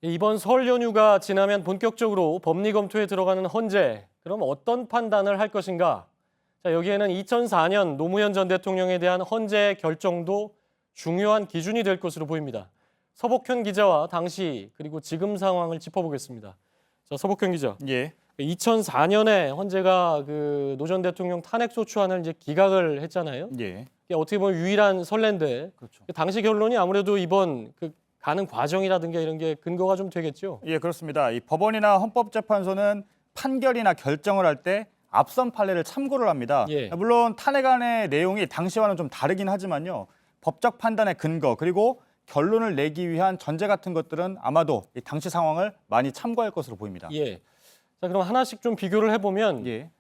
이번 설 연휴가 지나면 본격적으로 법리 검토에 들어가는 헌재. 그럼 어떤 판단을 할 것인가? 자, 여기에는 2004년 노무현 전 대통령에 대한 헌재 결정도 중요한 기준이 될 것으로 보입니다. 서복현 기자와 당시 그리고 지금 상황을 짚어보겠습니다. 자, 서복현 기자. 예. 2004년에 헌재가 노 전 대통령 탄핵 소추안을 이제 기각을 했잖아요. 예. 이게 어떻게 보면 유일한 선례인데 그렇죠. 당시 결론이 아무래도 이번 가는 과정이라든가 이런 게 근거가 좀 되겠죠. 예, 그렇습니다. 이 법원이나 헌법재판소는 판결이나 결정을 할 때 앞선 판례를 참고를 합니다. 예. 물론 탄핵안의 내용이 당시와는 좀 다르긴 하지만요. 법적 판단의 근거 그리고 결론을 내기 위한 전제 같은 것들은 아마도 이 당시 상황을 많이 참고할 것으로 보입니다. 예. 자, 그럼 하나씩 좀 비교를 해보면 예.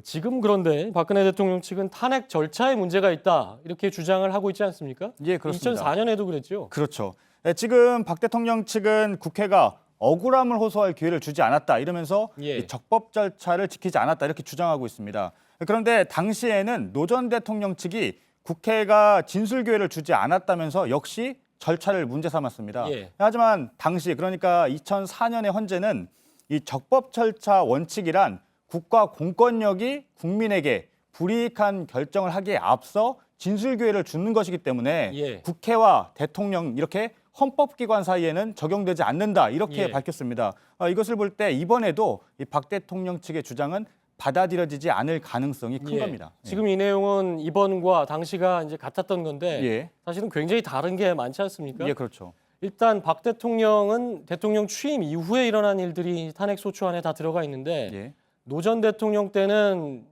지금 그런데 박근혜 대통령 측은 탄핵 절차에 문제가 있다 이렇게 주장을 하고 있지 않습니까? 예, 그렇습니다. 2004년에도 그랬죠. 그렇죠. 지금 박 대통령 측은 국회가 억울함을 호소할 기회를 주지 않았다 이러면서 예. 이 적법 절차를 지키지 않았다 이렇게 주장하고 있습니다. 그런데 당시에는 노 전 대통령 측이 국회가 진술 기회를 주지 않았다면서 역시 절차를 문제 삼았습니다. 예. 하지만 당시 그러니까 2004년의 헌재는 이 적법 절차 원칙이란 국가 공권력이 국민에게 불이익한 결정을 하기에 앞서 진술 기회를 주는 것이기 때문에 예. 국회와 대통령 이렇게 헌법기관 사이에는 적용되지 않는다 이렇게 예. 밝혔습니다. 이것을 볼 때 이번에도 이 박 대통령 측의 주장은 받아들여지지 않을 가능성이 큰 예. 겁니다. 지금 이 내용은 이번과 당시가 이제 같았던 건데 예. 사실은 굉장히 다른 게 많지 않습니까? 예, 그렇죠. 일단 박 대통령은 대통령 취임 이후에 일어난 일들이 탄핵 소추안에 다 들어가 있는데 예. 노 전 대통령 때는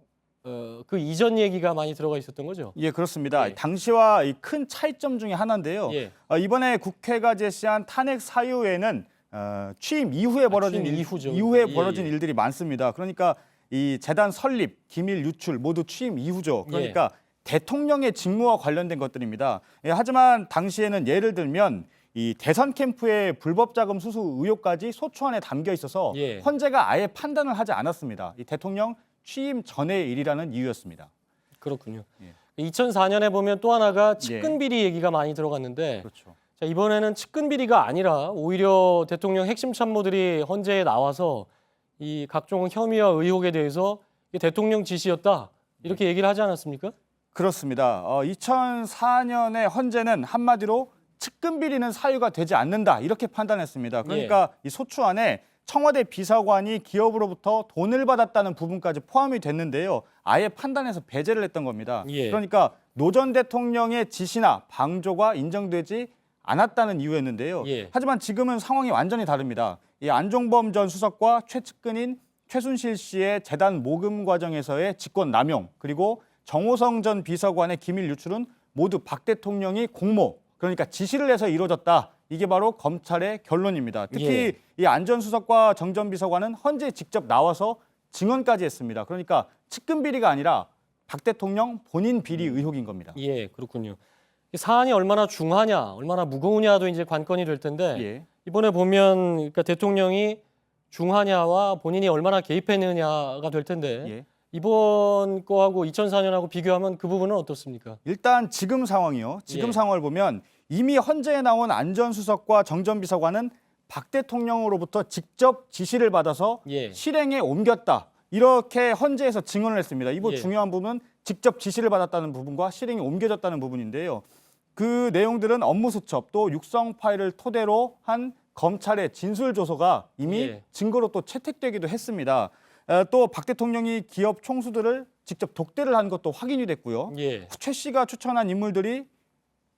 그 이전 얘기가 많이 들어가 있었던 거죠. 예, 그렇습니다. 예. 당시와 이 큰 차이점 중에 하나인데요. 예. 이번에 국회가 제시한 탄핵 사유에는 취임 이후에 벌어진 취임 이후죠. 이후에 예, 벌어진 예. 일들이 많습니다. 그러니까 이 재단 설립, 기밀 유출 모두 취임 이후죠. 그러니까 대통령의 직무와 관련된 것들입니다. 예, 하지만 당시에는 예를 들면 이 대선 캠프의 불법 자금 수수 의혹까지 소추안에 담겨 있어서 예. 헌재가 아예 판단을 하지 않았습니다. 이 대통령 취임 전의 일이라는 이유였습니다. 그렇군요. 예. 2004년에 보면 또 하나가 측근 비리 얘기가 많이 들어갔는데 그렇죠. 자, 이번에는 측근 비리가 아니라 오히려 대통령 핵심 참모들이 헌재에 나와서 이 각종 혐의와 의혹에 대해서 이게 대통령 지시였다 이렇게 얘기를 하지 않았습니까? 그렇습니다. 2004년에 헌재는 한마디로 측근 비리는 사유가 되지 않는다 이렇게 판단했습니다. 그러니까 이 소추안에 청와대 비서관이 기업으로부터 돈을 받았다는 부분까지 포함이 됐는데요. 아예 판단해서 배제를 했던 겁니다. 예. 그러니까 노 전 대통령의 지시나 방조가 인정되지 않았다는 이유였는데요. 예. 하지만 지금은 상황이 완전히 다릅니다. 이 안종범 전 수석과 최측근인 최순실 씨의 재단 모금 과정에서의 직권 남용 그리고 정호성 전 비서관의 기밀 유출은 모두 박 대통령이 공모 그러니까 지시를 해서 이루어졌다. 이게 바로 검찰의 결론입니다. 특히 이 안 전 수석과 정 전 비서관은 헌재에 직접 나와서 증언까지 했습니다. 그러니까 측근 비리가 아니라 박 대통령 본인 비리 의혹인 겁니다. 예, 그렇군요. 이 사안이 얼마나 중하냐, 얼마나 무거우냐도 이제 관건이 될 텐데 예. 이번에 보면 그러니까 대통령이 중하냐와 본인이 얼마나 개입했느냐가 될 텐데 예. 이번 거하고 2004년하고 비교하면 그 부분은 어떻습니까? 일단 지금 상황이요. 지금 예. 상황을 보면 이미 헌재에 나온 안 전 수석과 정 전 비서관은 박 대통령으로부터 직접 지시를 받아서 예. 실행에 옮겼다. 이렇게 헌재에서 증언을 했습니다. 이번 예. 중요한 부분은 직접 지시를 받았다는 부분과 실행이 옮겨졌다는 부분인데요. 그 내용들은 업무 수첩 또 육성 파일을 토대로 한 검찰의 진술 조서가 이미 예. 증거로 또 채택되기도 했습니다. 또 박 대통령이 기업 총수들을 직접 독대를 한 것도 확인이 됐고요. 예. 최 씨가 추천한 인물들이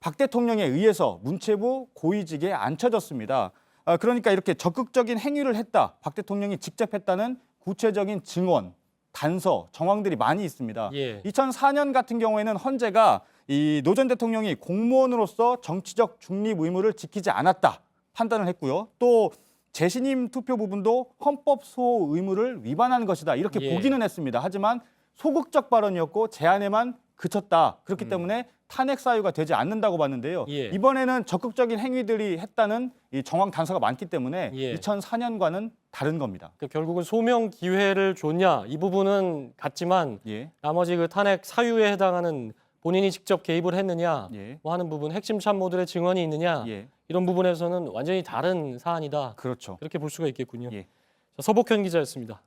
박 대통령에 의해서 문체부 고위직에 앉혀졌습니다. 그러니까 이렇게 적극적인 행위를 했다. 박 대통령이 직접 했다는 구체적인 증언, 단서, 정황들이 많이 있습니다. 예. 2004년 같은 경우에는 헌재가 이 노 전 대통령이 공무원으로서 정치적 중립 의무를 지키지 않았다 판단을 했고요. 또 재신임 투표 부분도 헌법 수호 의무를 위반한 것이다 이렇게 예. 보기는 했습니다. 하지만 소극적 발언이었고 제안에만 그쳤다. 그렇기 때문에 탄핵 사유가 되지 않는다고 봤는데요. 예. 이번에는 적극적인 행위들이 했다는 이 정황 단서가 많기 때문에 예. 2004년과는 다른 겁니다. 그러니까 결국은 소명 기회를 줬냐 이 부분은 같지만 예. 나머지 그 탄핵 사유에 해당하는 본인이 직접 개입을 했느냐 예. 뭐 하는 부분 핵심 참모들의 증언이 있느냐 예. 이런 부분에서는 완전히 다른 사안이다. 그렇죠. 그렇게 볼 수가 있겠군요. 예. 자, 서복현 기자였습니다.